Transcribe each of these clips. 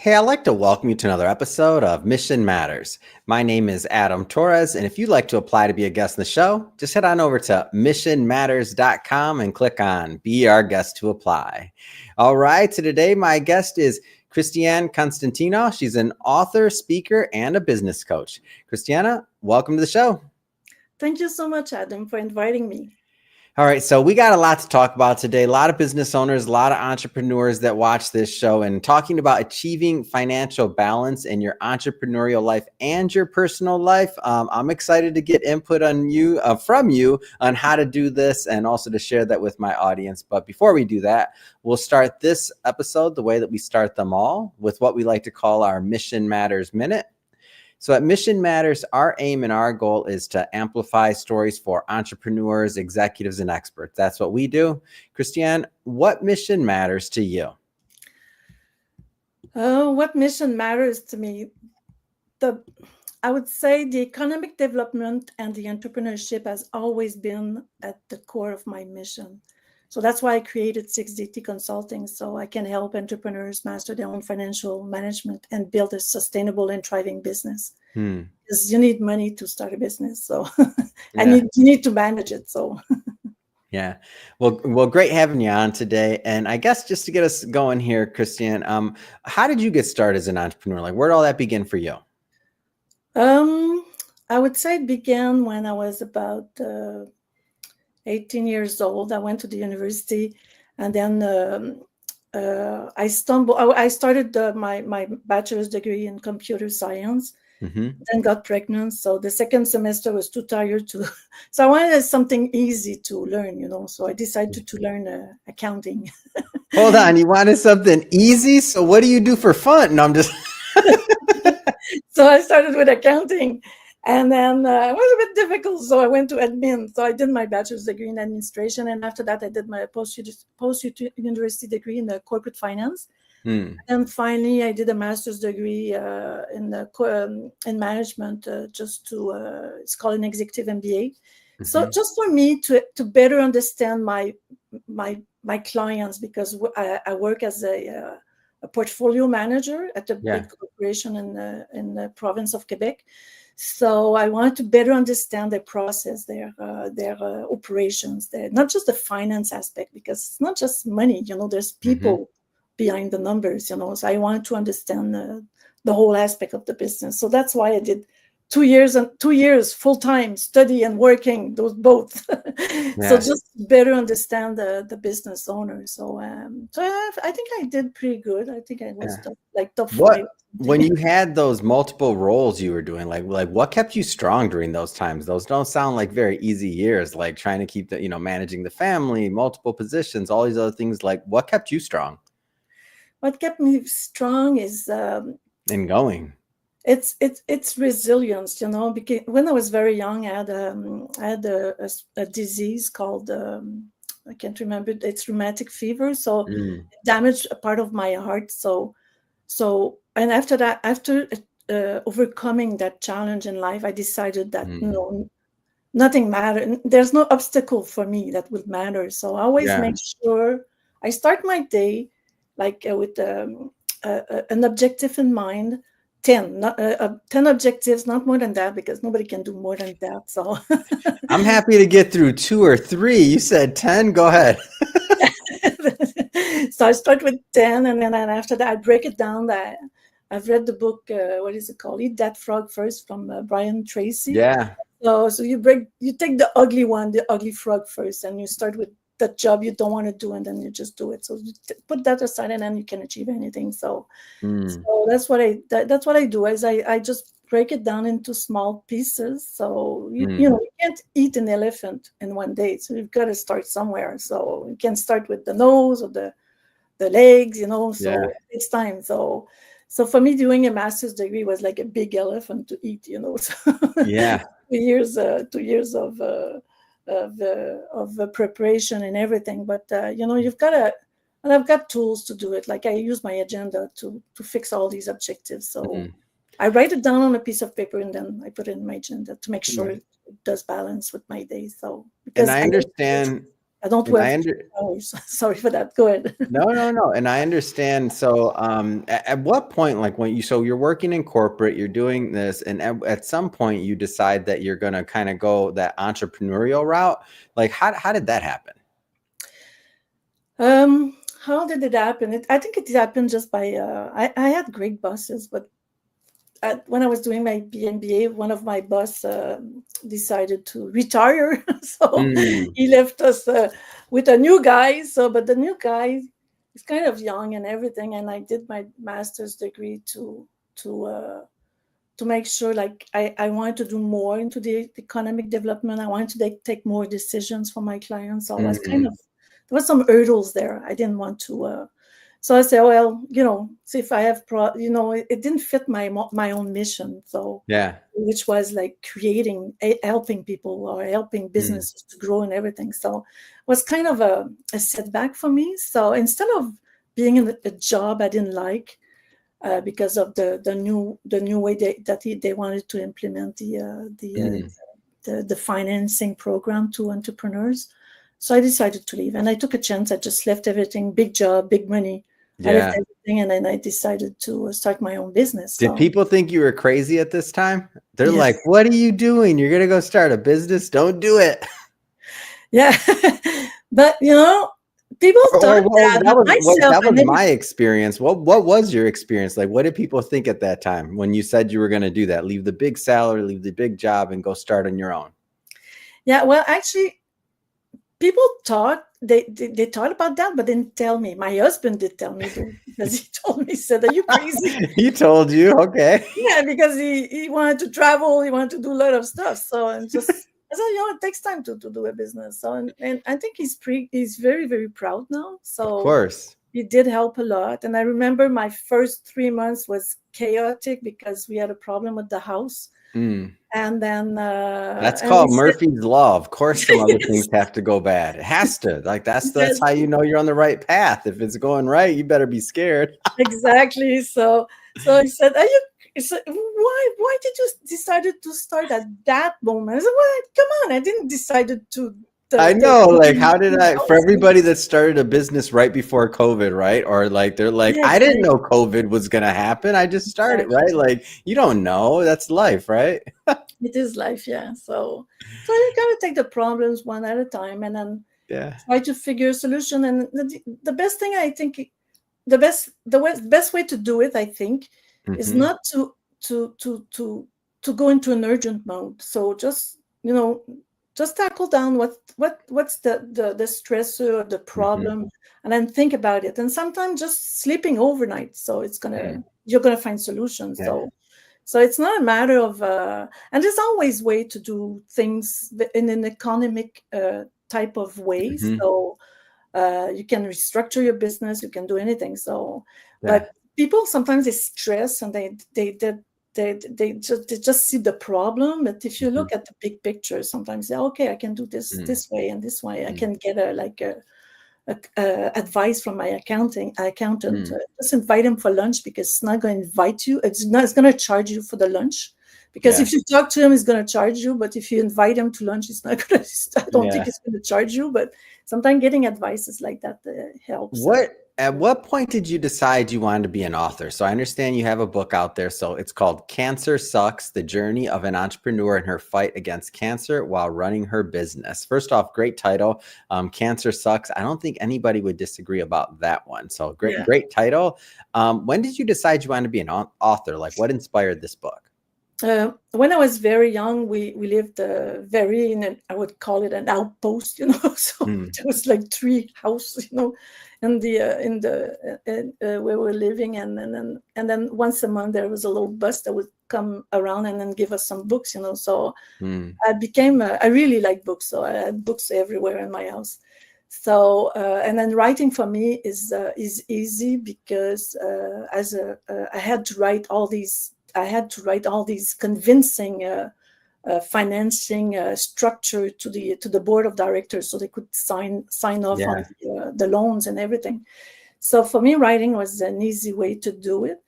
Hey, I'd like to welcome you to another episode of Mission Matters. My name is Adam Torres, and if you'd like to apply to be a guest in the show, just head on over to missionmatters.com and click on Be Our Guest to Apply. All right, so today my guest is Christiane Constantineau. She's an author, speaker, and a business coach. Christiana, welcome to the show. Thank you so much, Adam, for inviting me. All right, so we got a lot to talk about today. A lot of business owners, a lot of entrepreneurs that watch this show, and talking about achieving financial balance in your entrepreneurial life and your personal life. I'm excited to get input on you from you on how to do this, and also to share that with my audience. But before we do that, we'll start this episode the way that we start them all, with what we like to call our Mission Matters Minute. So at Mission Matters, our aim and our goal is to amplify stories for entrepreneurs, executives, and experts. That's what we do. Christiane, what mission matters to you? What mission matters to me? I would say the economic development and the entrepreneurship has always been at the core of my mission. So that's why I created 6DT Consulting, so I can help entrepreneurs master their own financial management and build a sustainable and thriving business. Because you need money to start a business, so you need to manage it. So yeah, well, great having you on today. And I guess just to get us going here, Christiane, how did you get started as an entrepreneur? Like, where did all that begin for you? I would say it began when I was about 18 years old. I went to the university, and then I started my bachelor's degree in computer science, then got pregnant. So the second semester was too tired to, so I wanted something easy to learn, so I decided to learn accounting. Hold on, you wanted something easy? So what do you do for fun? No, I'm just... So I started with accounting. And then it was a bit difficult, so I went to admin. So I did my bachelor's degree in administration, and after that, I did my post-university degree in corporate finance. And finally, I did a master's degree in management, it's called an executive MBA. So just for me to better understand my clients, because I work as a portfolio manager at a big corporation in the province of Quebec. So I wanted to better understand their process, their operations, not just the finance aspect, because it's not just money, there's people behind the numbers, so I wanted to understand the whole aspect of the business. So that's why I did 2 years full-time study and working, those both. So just better understand the business owner. So I think I did pretty good. I think I was top 5. When you had those multiple roles you were doing, like what kept you strong during those times? Those don't sound like very easy years, like trying to keep managing the family, multiple positions, all these other things. Like, what kept you strong? What kept me strong is and going. It's resilience, because when I was very young, I had a disease called I can't remember. It's rheumatic fever, so it damaged a part of my heart. So and after that, after overcoming that challenge in life, I decided that nothing mattered. There's no obstacle for me that would matter. So I always make sure I start my day with an objective in mind. 10 objectives, not more than that, because nobody can do more than that. So I'm happy to get through 2 or 3. You said 10. Go ahead. So I start with 10, and then after that I break it down. I've read the book, what is it called? Eat That Frog First, from Brian Tracy. Yeah. So you take the ugly one, the ugly frog first, and you start with the job you don't want to do, and then you just do it. So you put that aside, and then you can achieve anything. So that's what I do, is I just break it down into small pieces. So you can't eat an elephant in one day, so you've got to start somewhere. So you can start with the nose or the legs, so it's time. So for me, doing a master's degree was like a big elephant to eat, so 2 years of preparation and everything. But you've got to, and I've got tools to do it. Like, I use my agenda to fix all these objectives. So I write it down on a piece of paper, and then I put it in my agenda to make sure it does balance with my day. So, and I understand I don't And work I 3 hours. Sorry for that. Go ahead. no. And I understand. So, at what point, like so you're working in corporate, you're doing this, and at some point you decide that you're going to kind of go that entrepreneurial route. Like, how did that happen? How did it happen? I think it happened just by, I had great bosses, but when I was doing my MBA, one of my boss decided to retire, so Mm, he left us with a new guy. So, but the new guy is kind of young and everything, and I did my master's degree to uh, to make sure, like I wanted to do more into the economic development. I wanted to take more decisions for my clients. So I was kind mm, of, there was some hurdles there. I didn't want to. So I said, well, see if I have, it didn't fit my own mission. So, yeah. which was like helping people or helping Mm, businesses to grow and everything. So it was kind of a setback for me. So instead of being in a job I didn't like, because of the new way they wanted to implement mm, the financing program to entrepreneurs. So I decided to leave, and I took a chance. I just left everything, big job, big money. I left yeah. everything, and then I decided to start my own business. Did So people think you were crazy at this time? They're yes, like, "What are you doing? You're gonna go start a business? Don't do it." yeah, but people Or thought well, that, but myself, that I was never. my experience. What was your experience like? What did people think at that time when you said you were going to do that? Leave the big salary, leave the big job, and go start on your own. Yeah, well, actually, people thought they thought about that, but didn't tell me. My husband did tell me though, because he told me, he said, "Are you crazy?" He told you, okay? Yeah, because he wanted to travel, he wanted to do a lot of stuff. So and just I said, it takes time to do a business. So and I think he's very, very proud now. Of So course. he did help a lot. And I remember my first 3 months was chaotic because we had a problem with the house. Mm. And then That's and we called said, Murphy's Law. Of course, some other things yes, have to go bad. It has to. Like that's yes, how you know you're on the right path. If it's going right, you better be scared. exactly. So he said, "Are you?" He said, "Why did you decided to start at that moment?" I said, "Well, come on, I didn't decided to I the know, like, moving how did I, for house." everybody that started a business right before COVID, right? Or like, they're like, Yeah, I didn't exactly, know COVID was going to happen. I just started, right? exactly. Like, you don't know. That's life, right? It is life, yeah. So you gotta take the problems one at a time, and then Yeah. try to figure a solution. And the best thing, I think, the best way to do it, I think, is Hmm. not to to to to go into an urgent mode. So just tackle down what's the stressor or the Hmm. problem, and then think about it. And sometimes just sleeping overnight, so you're gonna find solutions. Yeah. So it's not a matter of and there's always way to do things in an economic type of way. Hmm. So you can restructure your business, you can do anything. So Yeah. but people sometimes they stress, and they just see the problem. But if you Hmm. look at the big picture, sometimes say, okay, I can do this way and this way. I can get advice from my accountant. Hmm. Just invite him for lunch, because it's not going to invite you. It's going to charge you for the lunch. Because Yeah. if you talk to him, he's going to charge you. But if you invite him to lunch, it's not going to. I don't think Yeah. it's going to charge you. But sometimes getting advice is like that helps. At what point did you decide you wanted to be an author? So I understand you have a book out there. So it's called Cancer Sucks: The Journey of an Entrepreneur and Her Fight Against Cancer While Running Her Business. First off, great title. Cancer Sucks. I don't think anybody would disagree about that one. So Yeah. great title. When did you decide you wanted to be an author? Like, what inspired this book? When I was very young, we lived very I would call it an outpost, So Hmm. there was like 3 houses, in the where we're living, and then once a month there was a little bus that would come around and then give us some books, So Hmm. I really like books, so I had books everywhere in my house. So and then writing for me is easy, because I had to write all these convincing financing structure to the board of directors, so they could sign off on Yeah. the loans and everything. So for me, writing was an easy way to do it.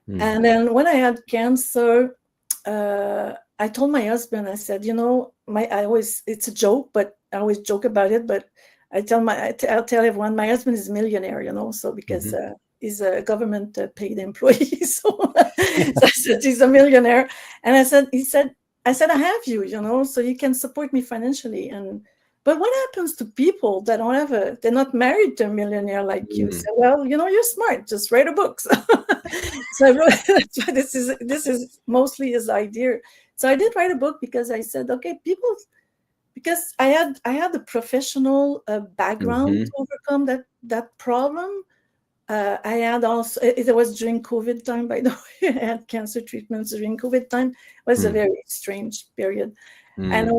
Hmm. And then when I had cancer, I told my husband, I said, it's a joke, but I always joke about it, but I'll tell everyone my husband is a millionaire, so because he's a government paid employee. So, so I said he's a millionaire, and I said I have you, so you can support me financially. But what happens to people that don't have they're not married to a millionaire like you? So, well, you're smart, just write a book. So I wrote, that's why this is mostly his idea. So I did write a book because I said, okay, because I had the professional background to overcome that problem. I had also, it was during COVID time, by the way. I had cancer treatments during COVID time. It was a very strange period. And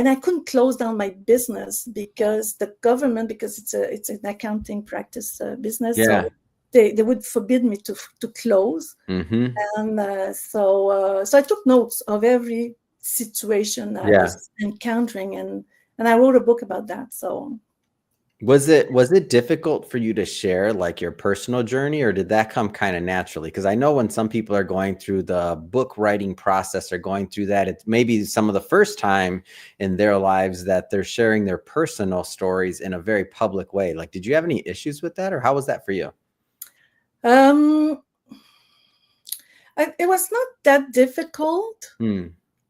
I couldn't close down my business because the government, because it's an accounting practice business, so they would forbid me to close. And so I took notes of every situation I was encountering, and I wrote a book about that. So was it difficult for you to share like your personal journey, or did that come kind of naturally? Because I know when some people are going through the book writing process or going through that, it's maybe some of the first time in their lives that they're sharing their personal stories in a very public way. Like, did you have any issues with that, or how was that for you? It was not that difficult.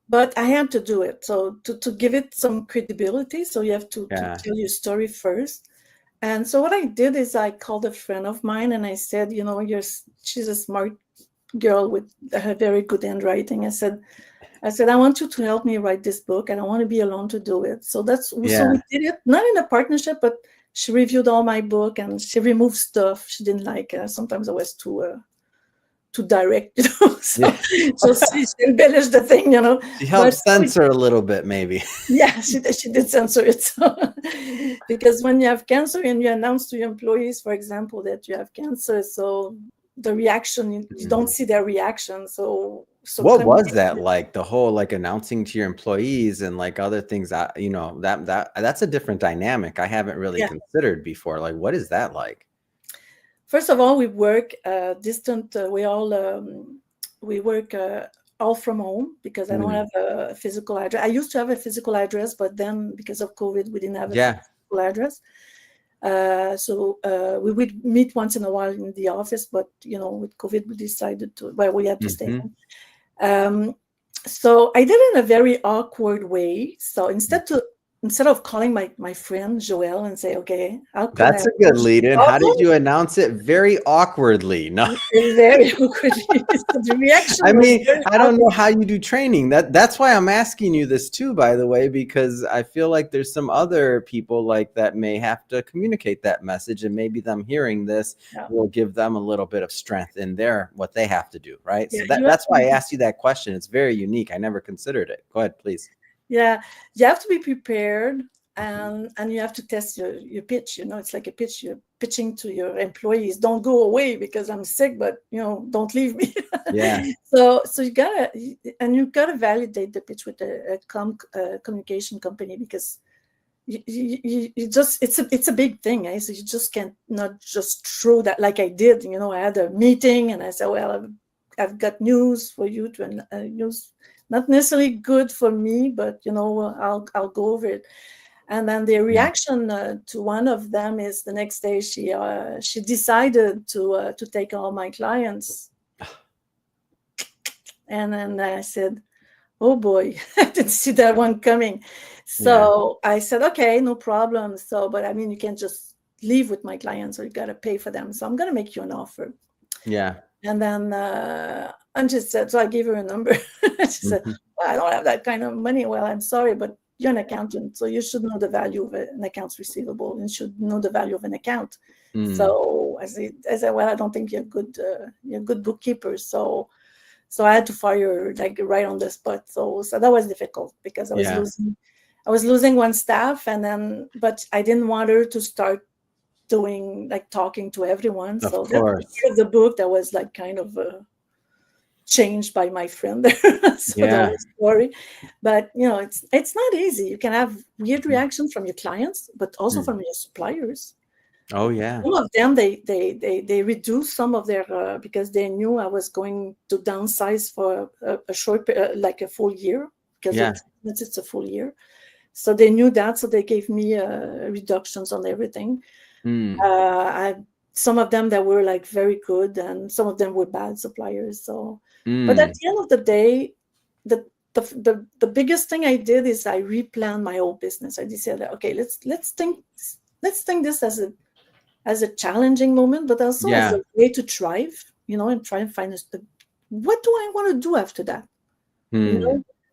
But I had to do it. So to give it some credibility, so you have to tell your story first. And so what I did is I called a friend of mine and I said, she's a smart girl with a very good handwriting. I said, I want you to help me write this book. I don't want to be alone to do it. So so we did it, not in a partnership, but she reviewed all my book and she removed stuff she didn't like. Sometimes I was too direct, so she embellished the thing, She helped censor a little bit, maybe. Yeah, she did censor it. So, because when you have cancer and you announce to your employees, for example, that you have cancer, so the reaction, you don't see their reaction. So what was that like? The whole like announcing to your employees and like other things that that's a different dynamic I haven't really considered before. Like, what is that like? First of all, we work distant. We work all from home because I don't have a physical address. I used to have a physical address, but then because of COVID, we didn't have a physical address. So we would meet once in a while in the office, but with COVID, we decided we had to stay home. So I did it in a very awkward way. So instead of calling my friend Joelle and say, okay, that's a good lead in. How did you announce it? Very awkwardly. No, very awkwardly. The reaction. I mean, I don't know how you do training. That's why I'm asking you this too, by the way, because I feel like there's some other people like that may have to communicate that message, and maybe them hearing this will give them a little bit of strength in what they have to do, right? So that's why I asked you that question. It's very unique. I never considered it. Go ahead, please. Yeah, you have to be prepared, and you have to test your pitch. It's like a pitch. You're pitching to your employees. Don't go away because I'm sick, but don't leave me. Yeah. So you gotta validate the pitch with a communication company, because you just it's a big thing. So you just can't not just throw that like I did. I had a meeting and I said, well, I've got news for you news. Not necessarily good for me, but I'll go over it. And then the reaction to one of them is the next day she decided to take all my clients. And then I said, oh boy, I didn't see that one coming. So I said, okay, no problem. But I mean, you can't just leave with my clients, or you got to pay for them. So I'm going to make you an offer. Yeah. And then and she said, so I gave her a number. She said, well, I don't have that kind of money. Well, I'm sorry, but you're an accountant, so you should know the value of an accounts receivable and should know the value of an account. So I said, well, I don't think you're a good bookkeeper. So I had to fire her like right on the spot. So that was difficult because I was losing one staff, but I didn't want her to start doing like talking to everyone. So that's the book that was like kind of changed by my friend there. That was story. But it's not easy. You can have weird reactions from your clients, but also from your suppliers. Oh yeah. Some of them they reduced some of their because they knew I was going to downsize for a short like a full year, because it's a full year. So they knew that, so they gave me reductions on everything. Some of them that were like very good, and some of them were bad suppliers. So, but at the end of the day, the biggest thing I did is I replanned my whole business. I decided, okay, let's think this as a challenging moment, but also as a way to thrive, and try and find what do I want to do after that.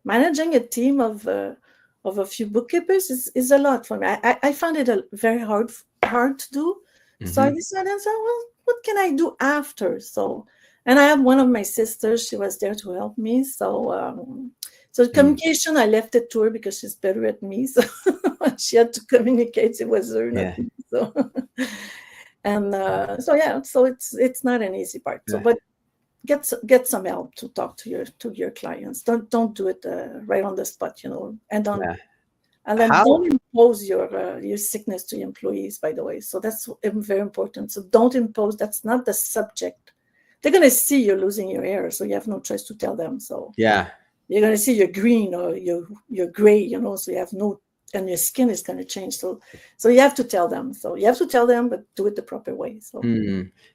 Managing a team of a few bookkeepers is a lot for me. I found it very hard to do. So I decided, well, what can I do after? So, and I had one of my sisters, she was there to help me. So, communication, I left it to her because she's better at me. So she had to communicate. It was her, not me. So, and so it's not an easy part. So, but get some help to talk to your clients. Don't do it right on the spot, and and then don't impose your sickness to your employees, by the way. So that's very important. So don't impose. That's not the subject. They're going to see you're losing your hair, so you have no choice to tell them. So you're going to see you're green or you're gray, so you have no, and your skin is going to change. So you have to tell them. So you have to tell them, but do it the proper way. So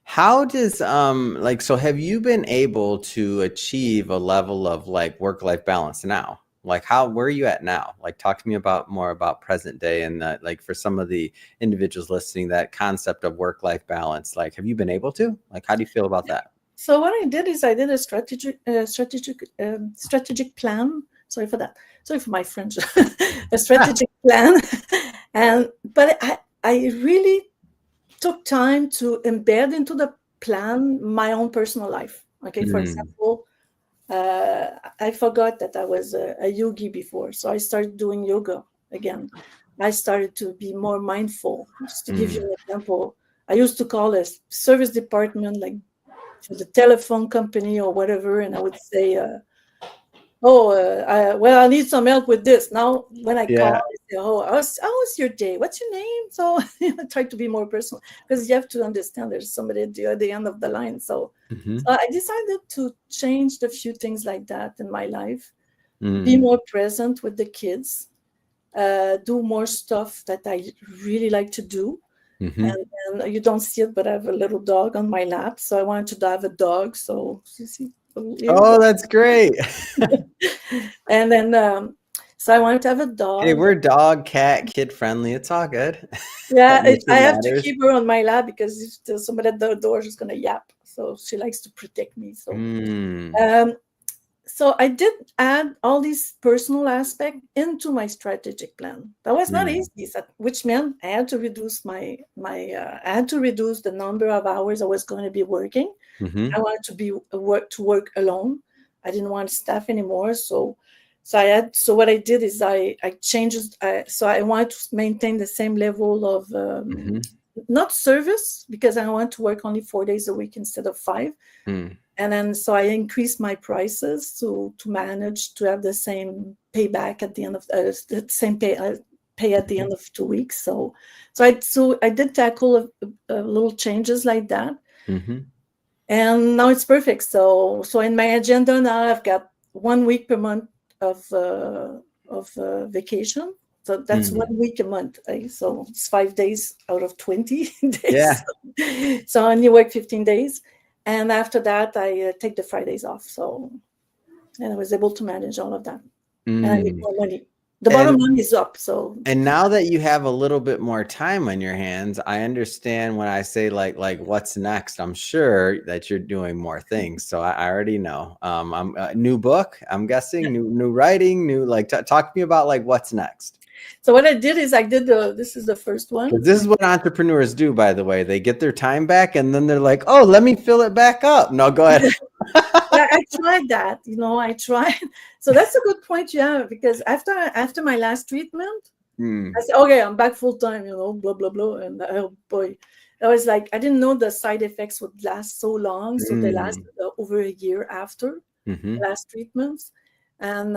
how does so have you been able to achieve a level of like work-life balance now? Like where are you at now? Like talk to me more about present day, and like for some of the individuals listening, that concept of work-life balance. Like, have you been able to? Like, how do you feel about that? So what I did is I did a strategic plan. Sorry for that. Sorry for my French. A strategic plan, but I really took time to embed into the plan my own personal life. Okay, for example. I forgot that I was a yogi before, so I started doing yoga again. I started to be more mindful. Just to give you an example, I used to call a service department, like for the telephone company or whatever, and I would say, I need some help with this. Now, when I call, I say, how was your day? What's your name? So I try to be more personal, because you have to understand there's somebody at the end of the line. So, so I decided to change a few things like that in my life, be more present with the kids, do more stuff that I really like to do. And you don't see it, but I have a little dog on my lap. So I wanted to have a dog. So you see. Oh, that's great. And then so I wanted to have a dog. Hey, we're dog, cat, kid friendly. It's all good. Yeah, I have to keep her on my lap, because if there's somebody at the door, she's gonna yap. So she likes to protect me. So so I did add all these personal aspects into my strategic plan. That was not easy, which meant I had to reduce I had to reduce the number of hours I was going to be working. I wanted to work alone. I didn't want staff anymore. So what I did is I changed. So I wanted to maintain the same level of not service, because I want to work only 4 days a week instead of 5. And then so I increased my prices to manage to have the same payback at the end of the same pay at the end of 2 weeks. So I did tackle a little changes like that. And now it's perfect. So in my agenda now, I've got 1 week per month of vacation. So that's 1 week a month. Right? So it's 5 days out of 20 days. Yeah. So I only work 15 days. And after that, I take the Fridays off. So, and I was able to manage all of that. And I make more money. The bottom line is up. So, and now that you have a little bit more time on your hands, I understand when I say like what's next. I'm sure that you're doing more things. So I already know. I'm new book. I'm guessing new writing. Talk to me about like what's next. So what I did is this is the first one. This is what entrepreneurs do, by the way. They get their time back and then they're like, oh, let me fill it back up. No, go ahead. I tried that, I tried. So that's a good point you have, because after my last treatment, I said, okay, I'm back full time, blah, blah, blah. And oh boy, I was like, I didn't know the side effects would last so long. So they lasted over a year after the last treatments. And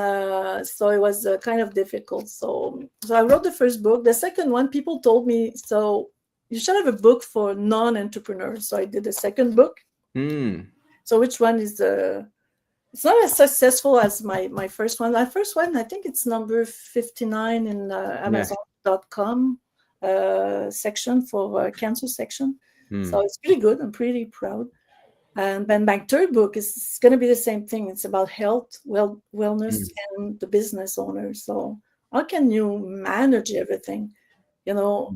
so it was kind of difficult. So I wrote the first book. The second one, people told me, so you should have a book for non-entrepreneurs. So I did a second book. So which one is It's not as successful as my first one. My first one, I think it's number 59 in Yeah. Amazon.com section for cancer section. So Mm. it's pretty good. I'm pretty proud. And then my third book is going to be the same thing. It's about health, wellness, Mm. and the business owner. So how can you manage everything, you know,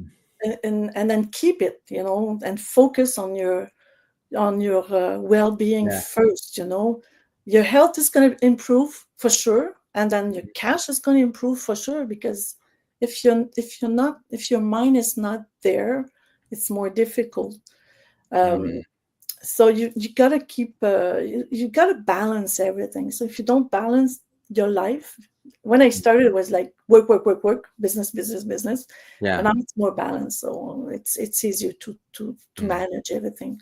Mm. and then keep it, and focus on your well-being Yeah. first. Your health is going to improve for sure, and then your cash is going to improve for sure, because if your mind is not there, it's more difficult. Mm. So you gotta keep you gotta balance everything. So if you don't balance your life, when I started it was like work, work, work, work, business, business, business, but Yeah. now it's more balanced, so it's easier to Mm. manage everything.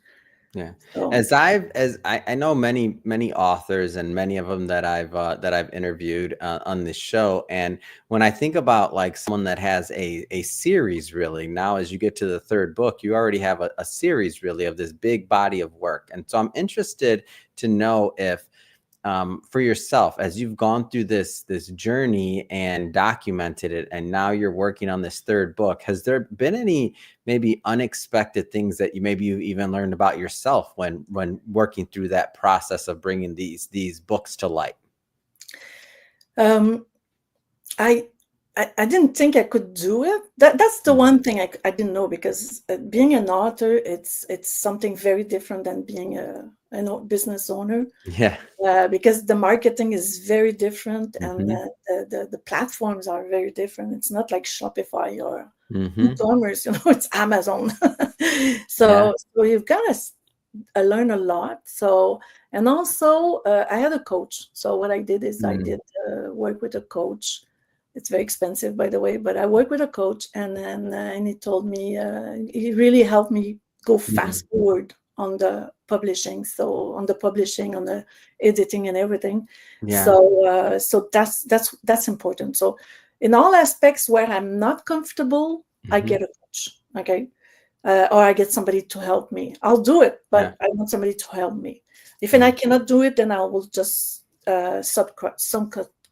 Yeah. So As I know many authors, and many of them that I've interviewed on this show. And when I think about like someone that has a series, really, now as you get to the third book, you already have a series really of this big body of work. And so I'm interested to know if for yourself, as you've gone through this journey and documented it, and now you're working on this third book, has there been any maybe unexpected things that you've even learned about yourself when working through that process of bringing these books to light? um, I, I didn't think I could do it. That's the Mm. one thing I didn't know, because being an author, it's something very different than being a business owner. Yeah. Because the marketing is very different, and Hmm. the platforms are very different. It's not like Shopify or Hmm. e-commerce, it's Amazon. Yeah. So you've got to learn a lot. So, and also I had a coach. So what I did is I Mm. did work with a coach. It's very expensive, by the way, but I worked with a coach, and then and he told me he really helped me go Mm. fast forward on the publishing. So on the publishing, on the editing, and everything. Yeah. So that's important. So in all aspects where I'm not comfortable, I Hmm. get a coach. Okay, or I get somebody to help me. I'll do it, Yeah. but I want somebody to help me. If I Mm. cannot do it, then I will just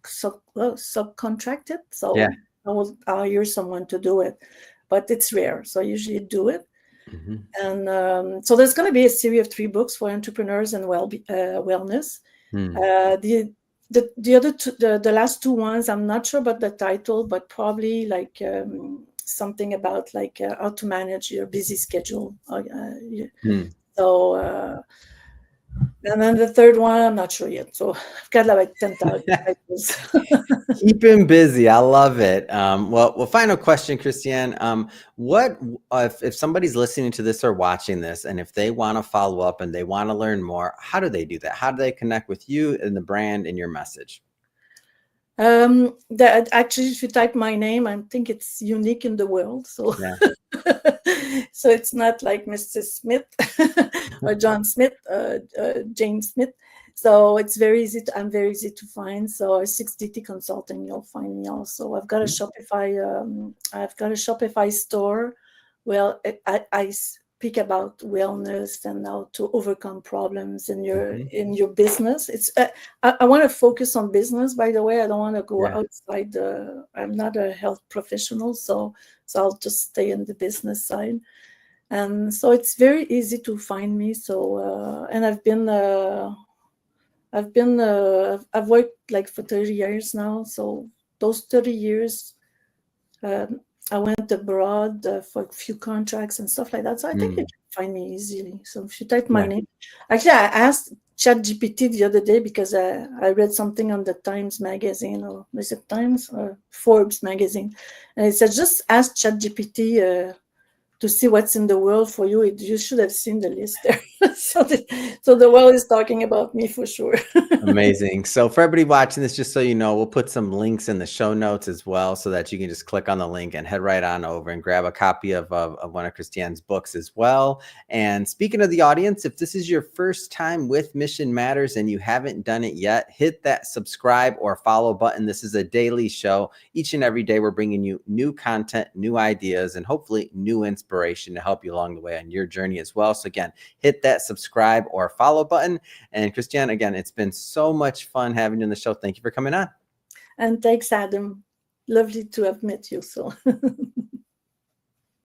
subcontract it. Yeah. So I'll hire someone to do it, but it's rare. So I usually do it. Hmm. And so there's going to be a series of 3 books for entrepreneurs and wellness. Mm. The other two, the last 2 ones, I'm not sure about the title, but probably like something about like how to manage your busy schedule. Mm. So and then the third one, I'm not sure yet. So I've got like 10,000 titles. Keep him busy. I love it. Well, final question, Christiane. What if somebody's listening to this or watching this, and if they want to follow up and they want to learn more, how do they do that? How do they connect with you and the brand and your message? That actually, if you type my name, I think it's unique in the world. So, Yeah. so it's not like Mr. Smith or John Smith, James Smith. So it's very easy. I'm very easy to find. So 6DT Consulting, you'll find me also. I've got a Shopify. I've got a Shopify store. Well, I speak about wellness and how to overcome problems in Mhm. your business. It's I want to focus on business, by the way. I don't want to go Yeah. outside I'm not a health professional, so I'll just stay in the business side. And so it's very easy to find me. So and I've worked like for 30 years now. So those 30 years, um, I went abroad for a few contracts and stuff like that. So I think you Mm. can find me easily. So if you type my Yeah. name, actually, I asked ChatGPT the other day because I read something on the Times magazine, or is it Times or Forbes magazine, and it said just ask ChatGPT to see what's in the world for you. You should have seen the list there. So the world is talking about me for sure. Amazing. So for everybody watching this, just so you know, we'll put some links in the show notes as well, so that you can just click on the link and head right on over and grab a copy of one of Christiane's books as well. And speaking of the audience, if this is your first time with Mission Matters and you haven't done it yet, hit that subscribe or follow button. This is a daily show. Each and every day, we're bringing you new content, new ideas, and hopefully new inspiration inspiration to help you along the way on your journey as well. So again, hit that subscribe or follow button. And Christiane, again, it's been so much fun having you on the show. Thank you for coming on. And thanks, Adam. Lovely to have met you. So